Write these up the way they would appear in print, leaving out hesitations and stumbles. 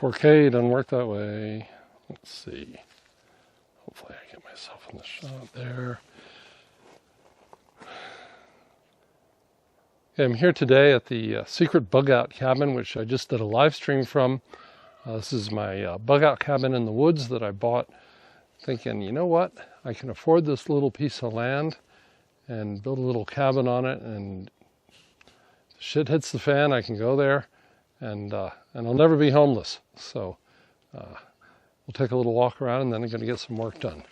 4K doesn't work that way. Let's see. Hopefully I get myself in the shot there. Okay, I'm here today at the secret bug out cabin, which I just did a live stream from. This is my bug out cabin in the woods that I bought thinking, you know what, I can afford this little piece of land and build a little cabin on it, and shit hits the fan, I can go there and I'll never be homeless. So we'll take a little walk around and then I'm going to get some work done.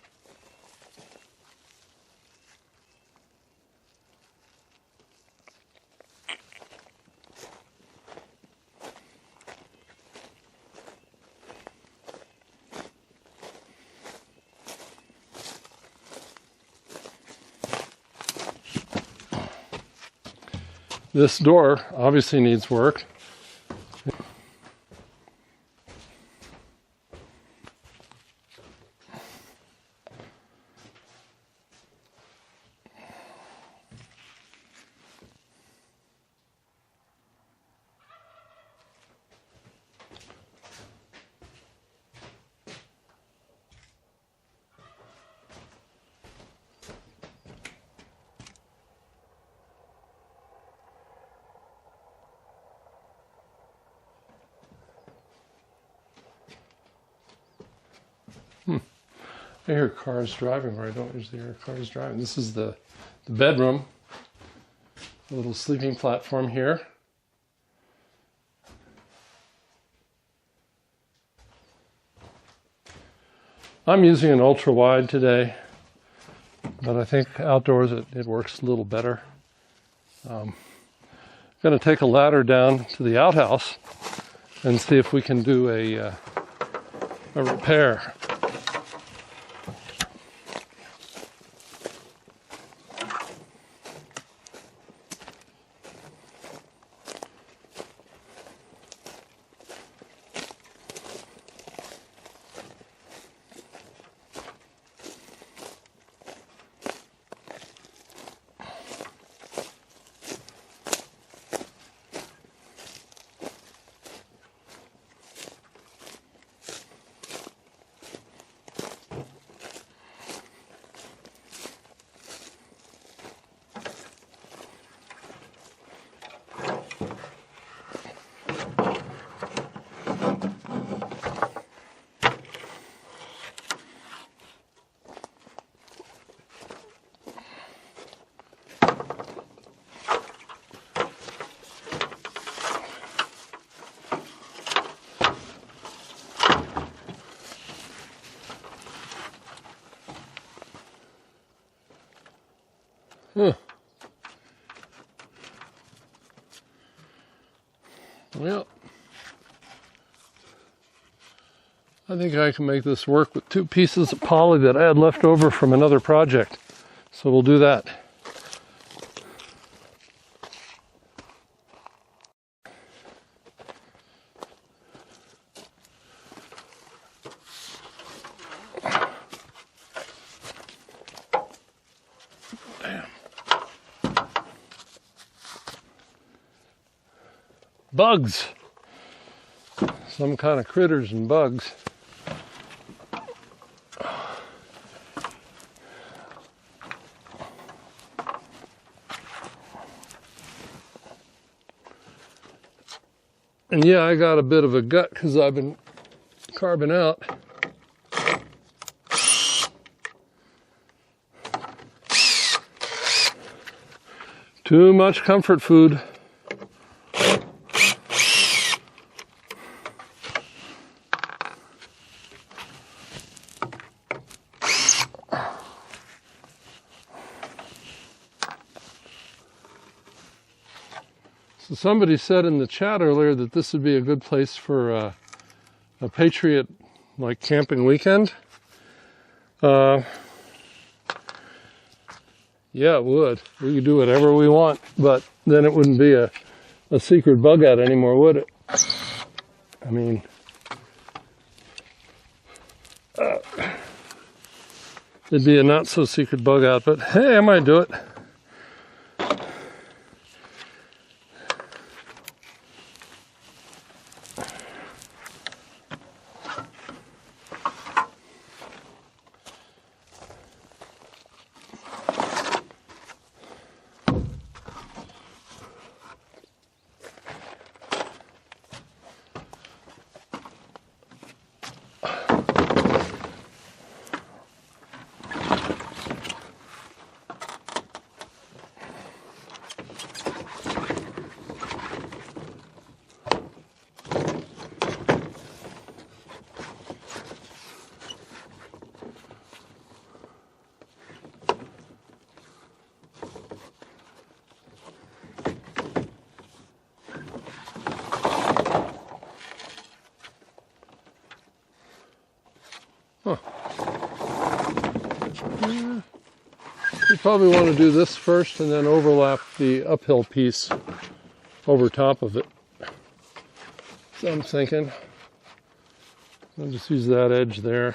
This door obviously needs work. I hear cars driving where I don't usually hear cars driving. This is the bedroom, a little sleeping platform here. I'm using an ultra wide today, but I think outdoors it works a little better. I'm going to take a ladder down to the outhouse and see if we can do a repair. Huh. Well, I think I can make this work with 2 pieces of poly that I had left over from another project. So we'll do that. Bugs. Some kind of critters and bugs. And yeah, I got a bit of a gut because I've been carving out. Too much comfort food. So somebody said in the chat earlier that this would be a good place for a Patriot like camping weekend. Yeah, it would. We could do whatever we want, but then it wouldn't be a secret bug out anymore, would it? I mean, it'd be a not so secret bug out, but hey, I might do it. probably want to do this first and then overlap the uphill piece over top of it. So I'm thinking I'll just use that edge there.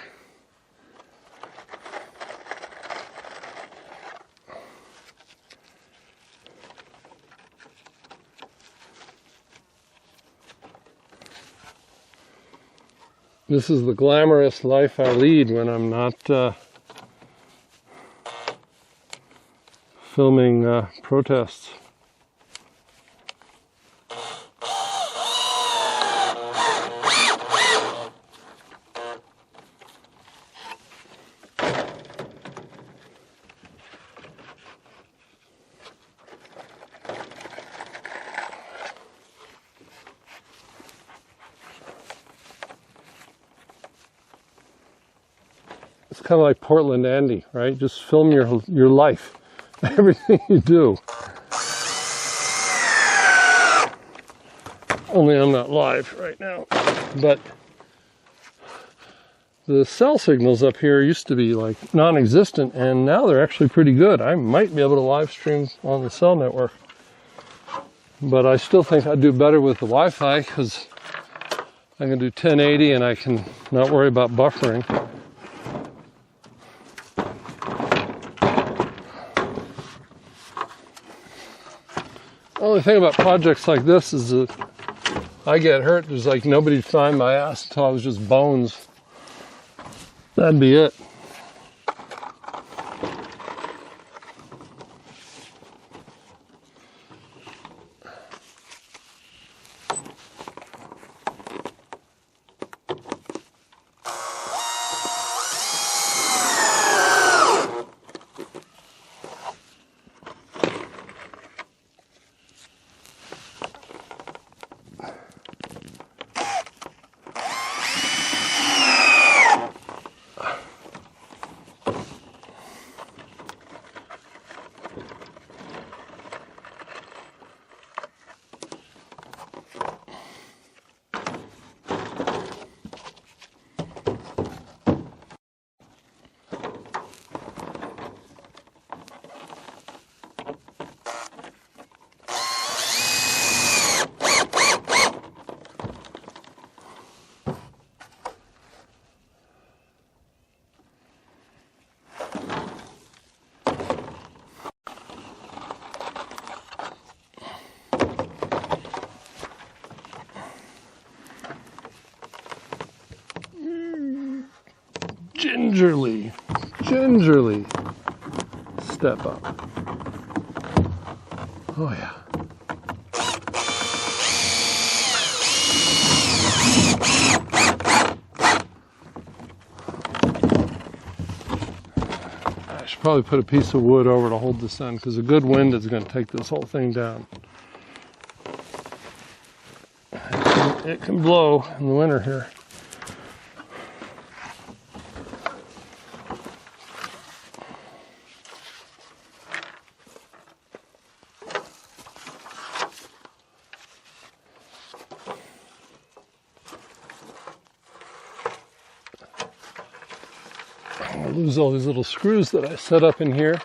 This is the glamorous life I lead when I'm not filming protests. It's kind of like Portland Andy, right? Just film your life, everything you do. Only I'm not live right now. But the cell signals up here used to be like non-existent, and now they're actually pretty good. I might be able to live stream on the cell network. But I still think I'd do better with the Wi-Fi because I can do 1080 and I can not worry about buffering. The only thing about projects like this is that I get hurt. There's like nobody'd find my ass until I was just bones. That'd be it. Gingerly step up. Oh yeah. I should probably put a piece of wood over to hold this in because a good wind is going to take this whole thing down. It can blow in the winter here. I'll lose all these little screws that I set up in here.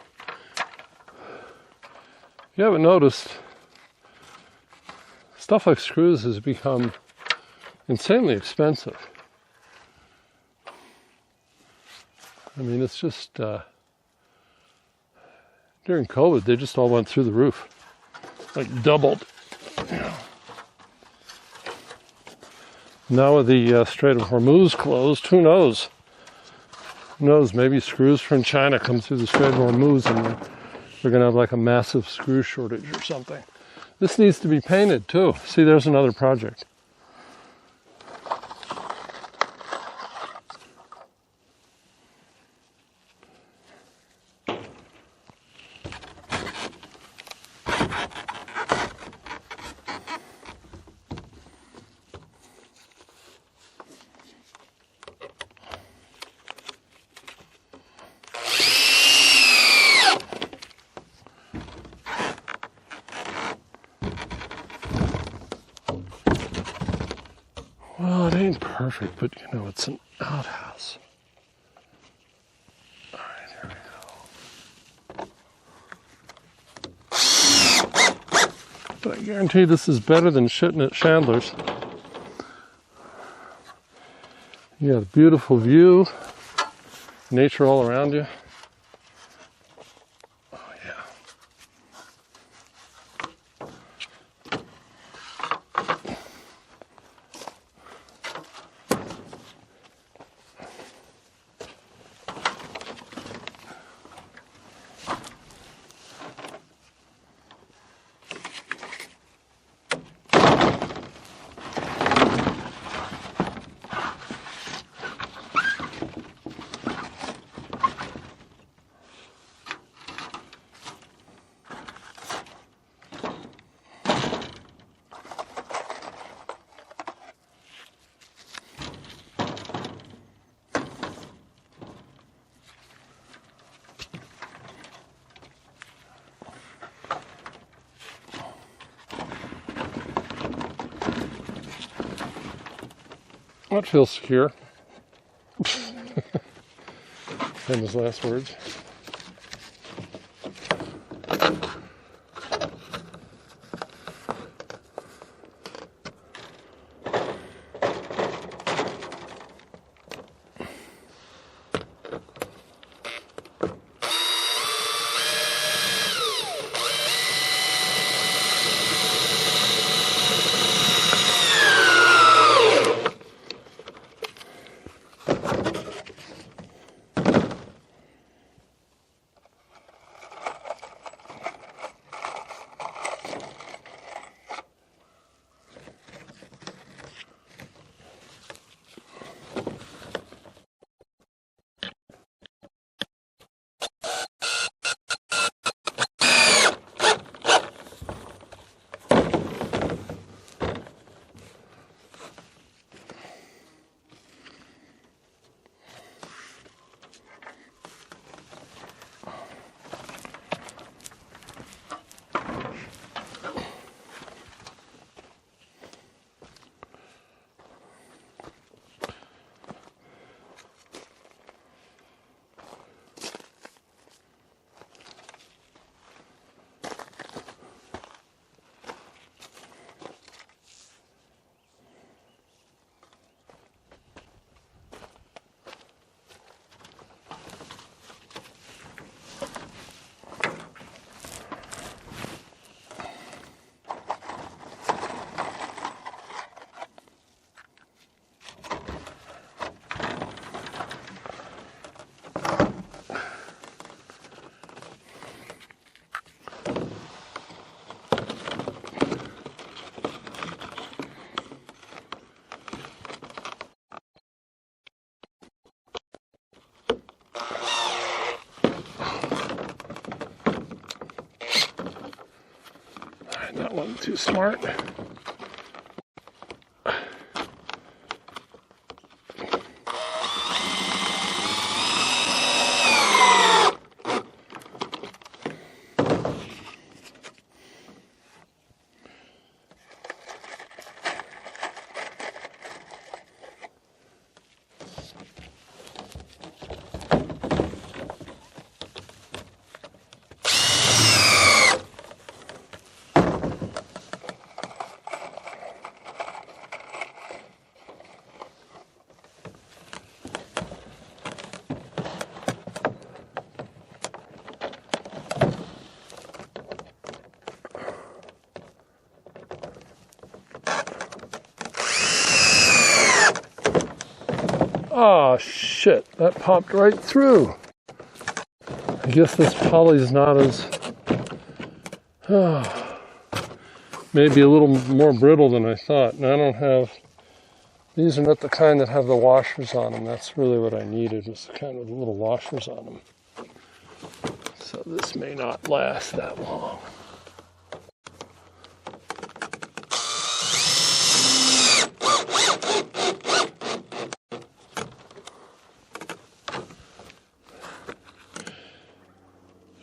If you haven't noticed, stuff like screws has become insanely expensive. I mean, it's just, during COVID, they just all went through the roof, like doubled. Now with the Strait of Hormuz closed, who knows? Who knows, maybe screws from China come through the Strait of Hormuz and we're going to have like a massive screw shortage or something. This needs to be painted too. See, there's another project. Well, it ain't perfect, but you know, it's an outhouse. All right, here we go. I guarantee this is better than shitting at Chandler's. You got a beautiful view, nature all around you. Oh yeah. That feels secure. Famous last words. That wasn't too smart. Oh shit, that popped right through. I guess this poly's not as, maybe a little more brittle than I thought. And I don't have, these are not the kind that have the washers on them. That's really what I needed, is the kind with the little washers on them. So this may not last that long.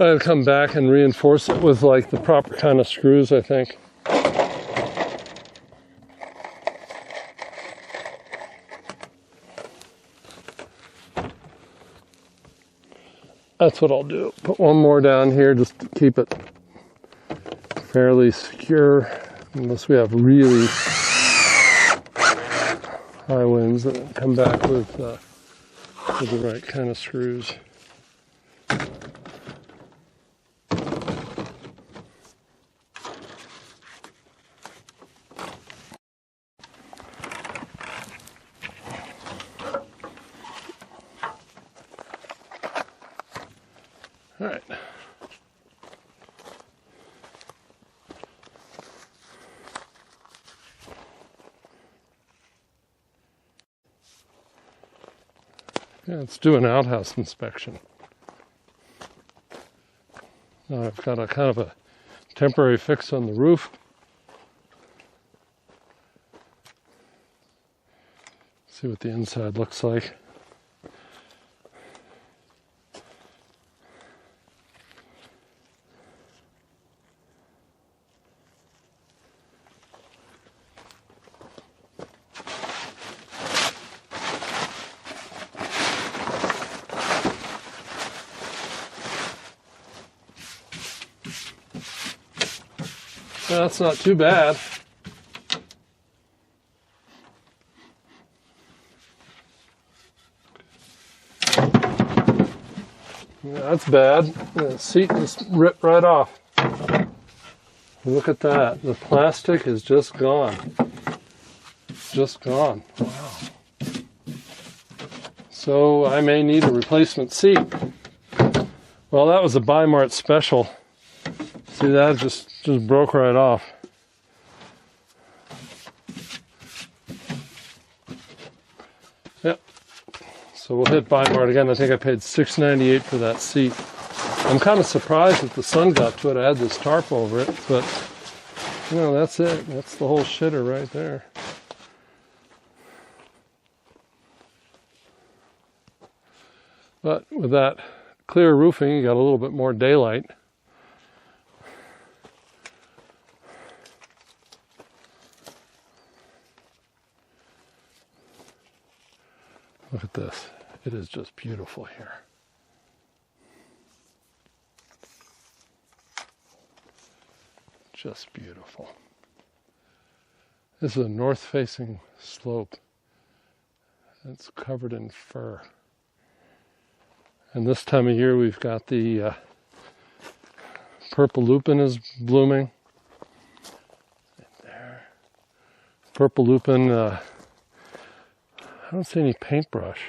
I'll come back and reinforce it with like the proper kind of screws, I think. That's what I'll do. Put one more down here just to keep it fairly secure. unless we have really high winds that come back with the right kind of screws. All right. Yeah, let's do an outhouse inspection. Now I've got a kind of a temporary fix on the roof. See what the inside looks like. Well, that's not too bad. That's bad. The seat just ripped right off. Look at that. The plastic is just gone. Just gone. Wow. So I may need a replacement seat. Well, that was a Bi-Mart special. See, that just broke right off. Yep. So we'll hit Bi-Mart again. I think I paid $6.98 for that seat. I'm kind of surprised that the sun got to it. I had this tarp over it, but you know, that's it. That's the whole shitter right there. But with that clear roofing, you got a little bit more daylight. Look at this. It is just beautiful here. Just beautiful. This is a north-facing slope. It's covered in fir. And this time of year we've got the purple lupin is blooming. Right there. Purple lupin, I don't see any paintbrush.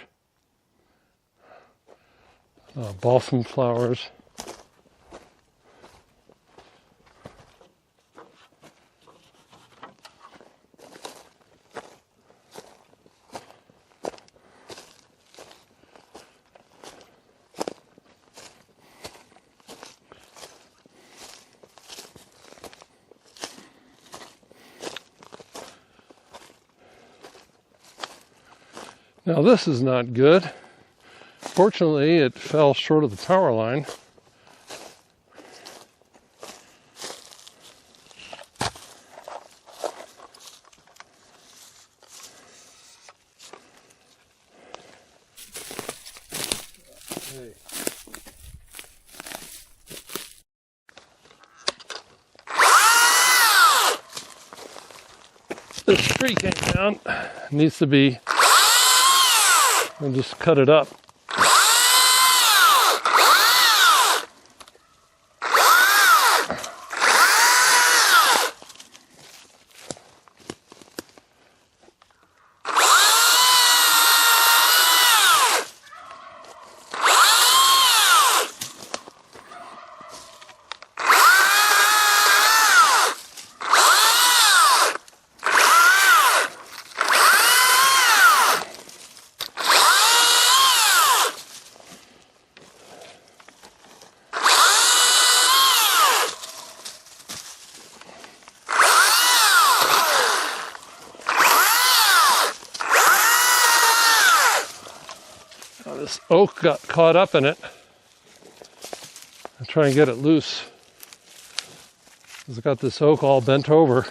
Balsam flowers. Now this is not good. Fortunately, it fell short of the power line. Hey. This tree came down. It needs to be. I'll just cut it up. This oak got caught up in it. I'll try and get it loose. It's got this oak all bent over.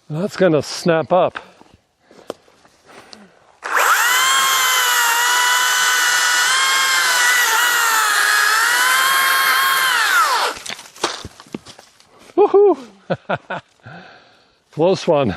That's going to snap up. Woohoo! Close one.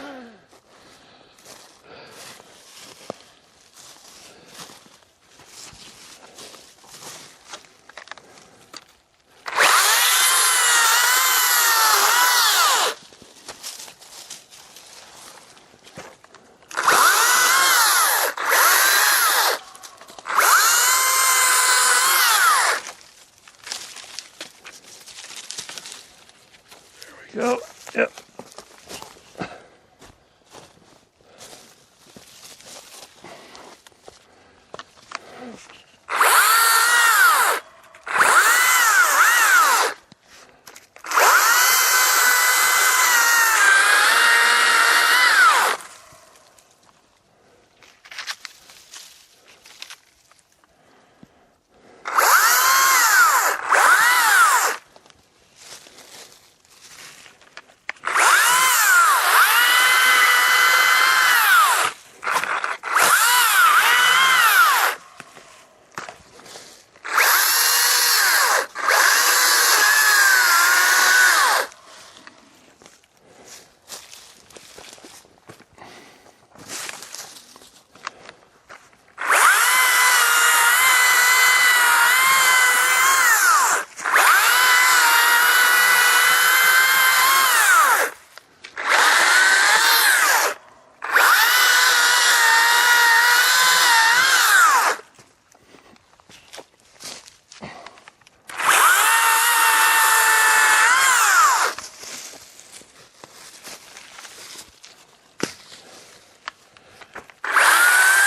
Go. Yep.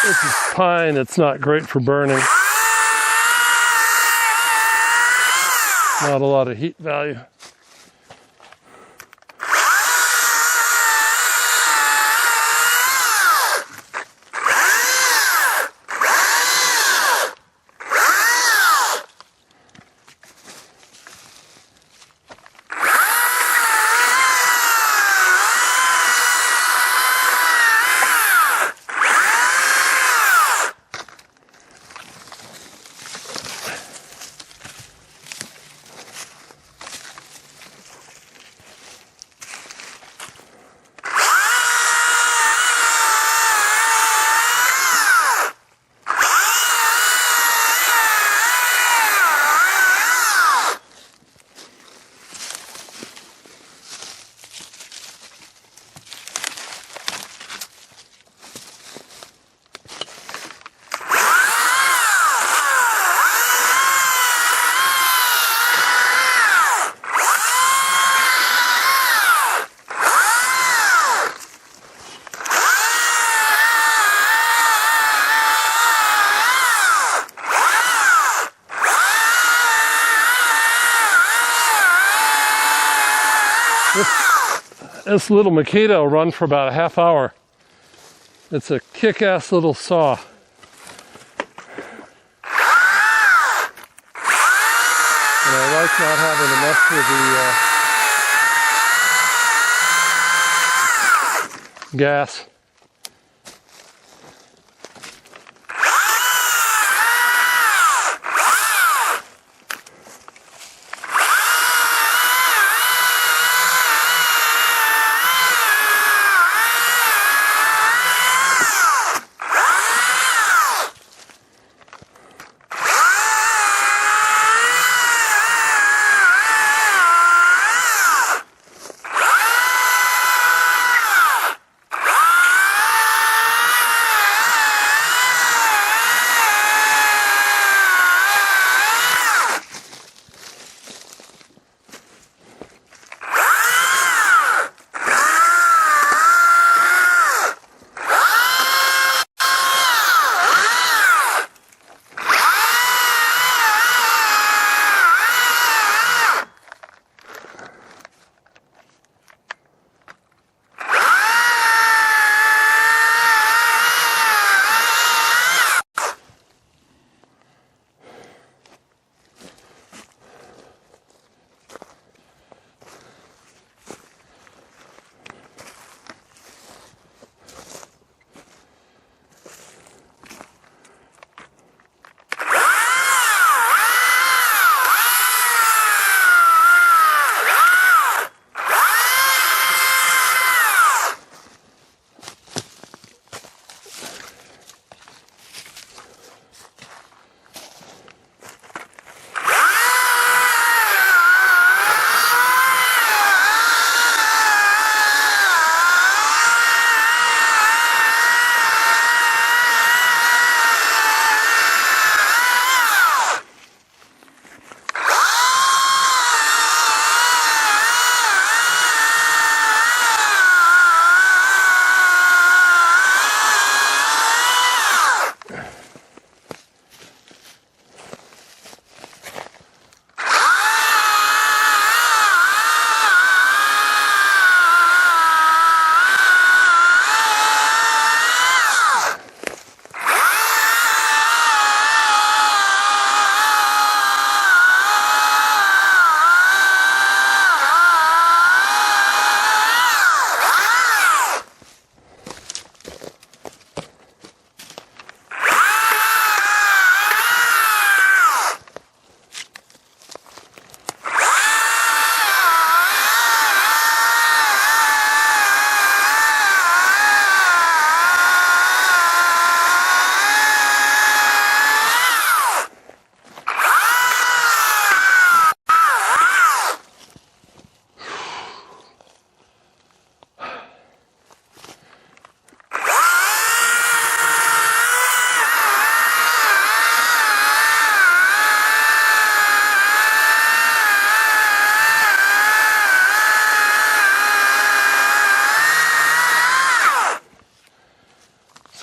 This is pine, it's not great for burning. Not a lot of heat value. This little Makita will run for about a half hour. It's a kick-ass little saw. And I like not having to mess with the gas.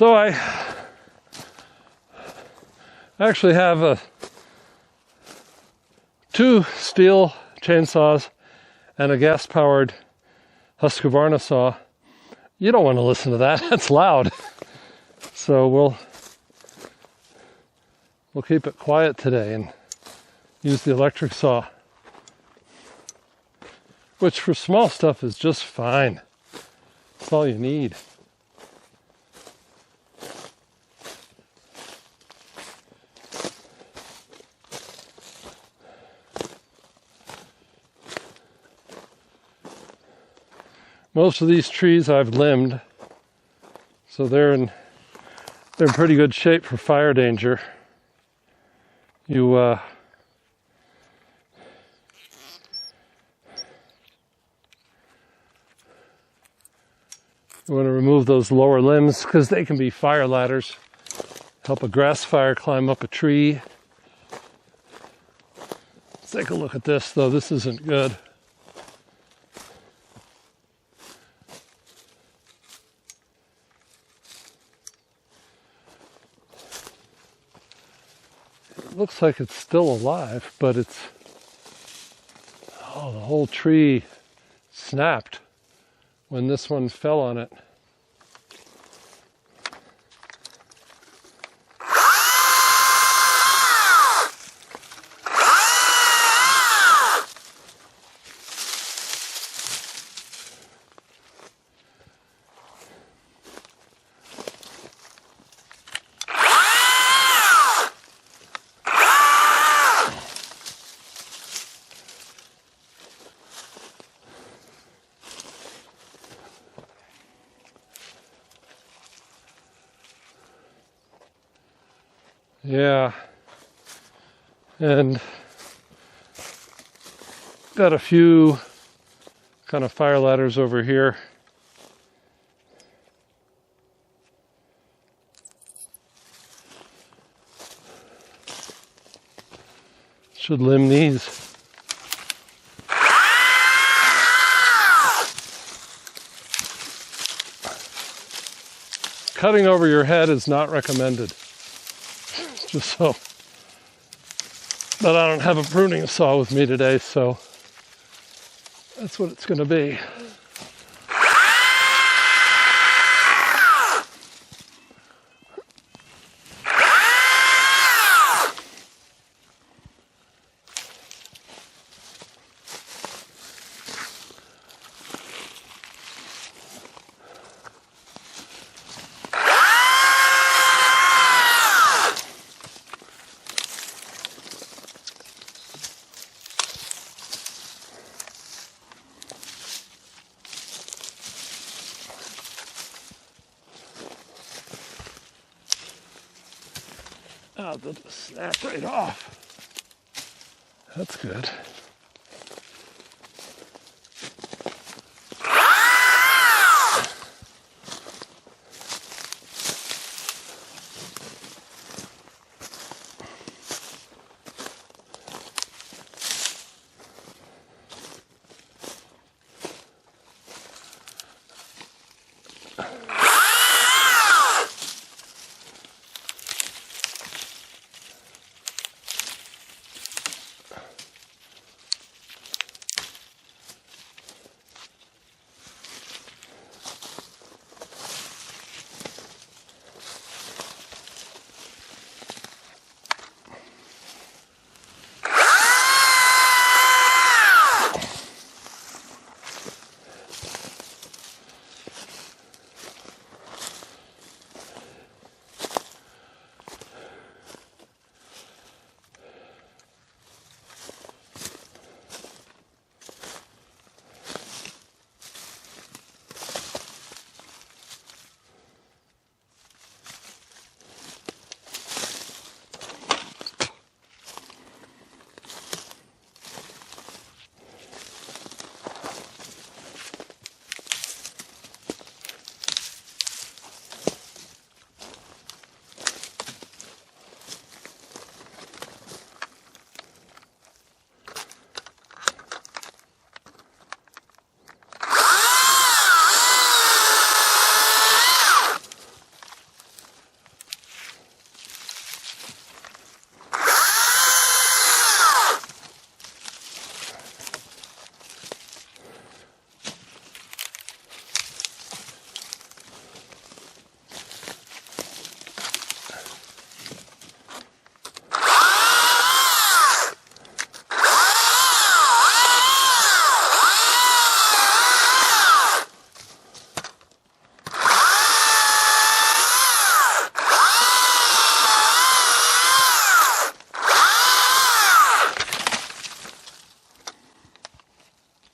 So I actually have two steel chainsaws and a gas-powered Husqvarna saw. You don't want to listen to that. That's loud. So we'll keep it quiet today and use the electric saw, which for small stuff is just fine. That's all you need. Most of these trees I've limbed, so they're in pretty good shape for fire danger. You want to remove those lower limbs because they can be fire ladders. Help a grass fire climb up a tree. Let's take a look at this, though. This isn't good. It looks like it's still alive, but the whole tree snapped when this one fell on it. Yeah, and got a few kind of fire ladders over here. Should limb these. Cutting over your head is not recommended. Just so. But I don't have a pruning saw with me today, so that's what it's going to be. Oh, they'll just snap right off. That's good.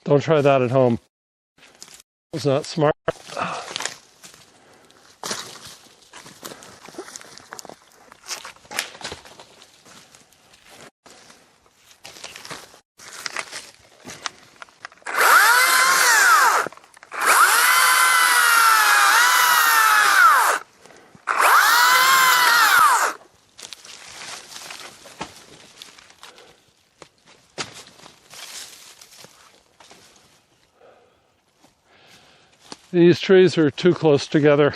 Don't try that at home. It's not smart. These trees are too close together.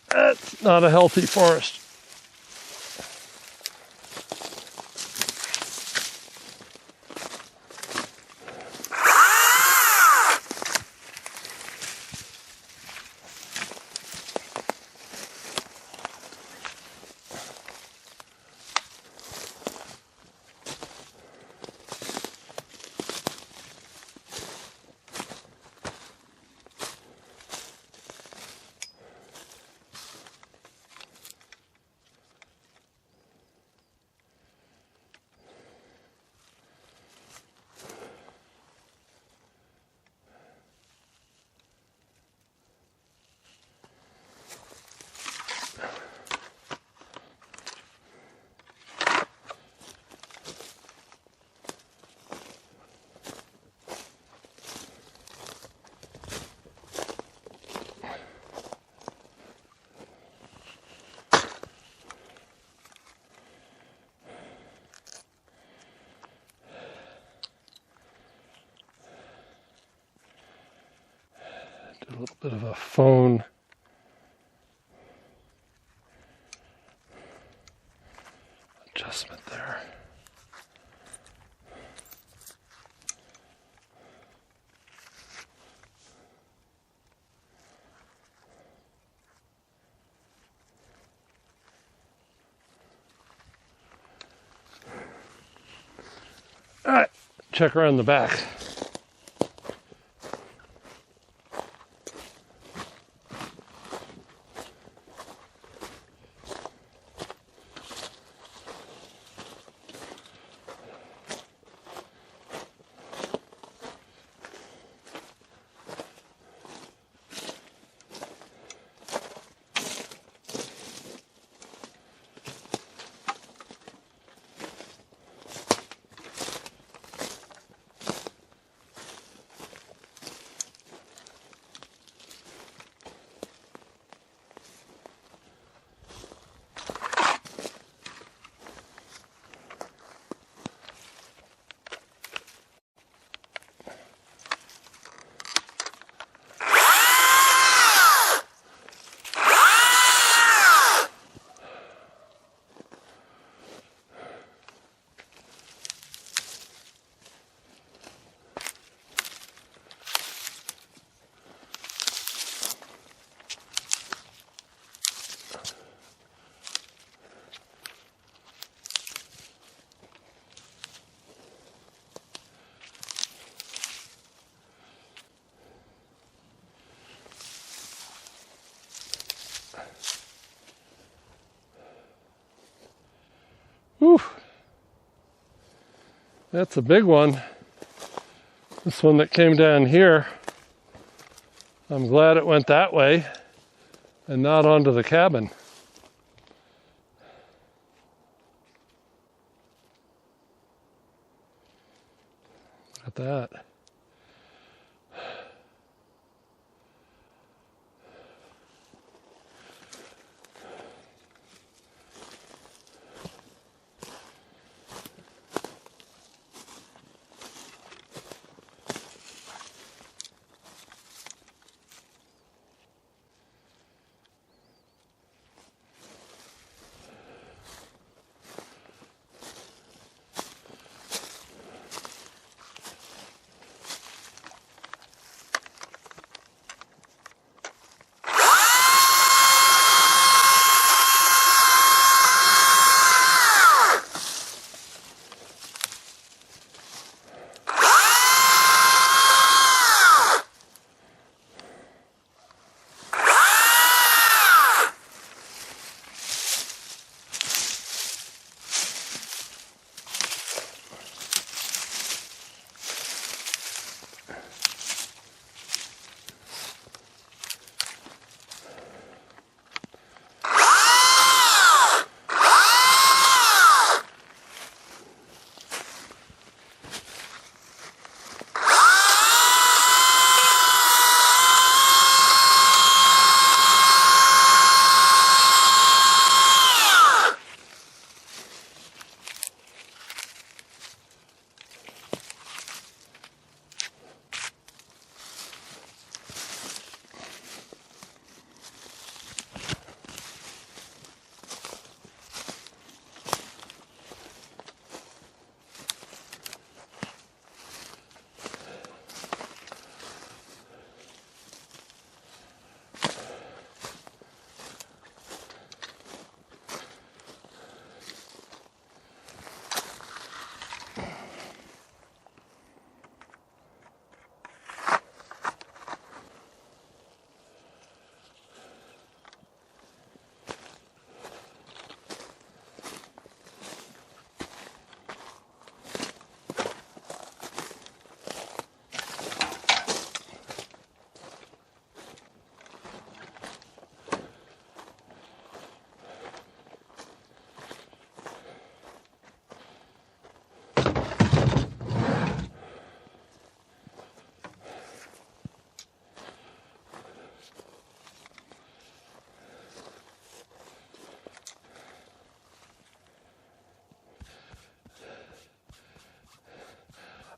That's not a healthy forest. A little bit of a phone adjustment there. All right, check around the back. Whew. That's a big one. This one that came down here, I'm glad it went that way and not onto the cabin. Look at that.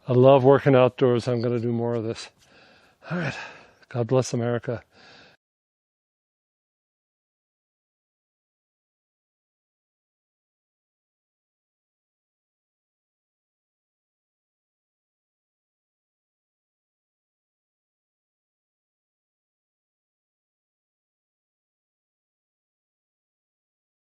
I love working outdoors. I'm going to do more of this. All right. God bless America.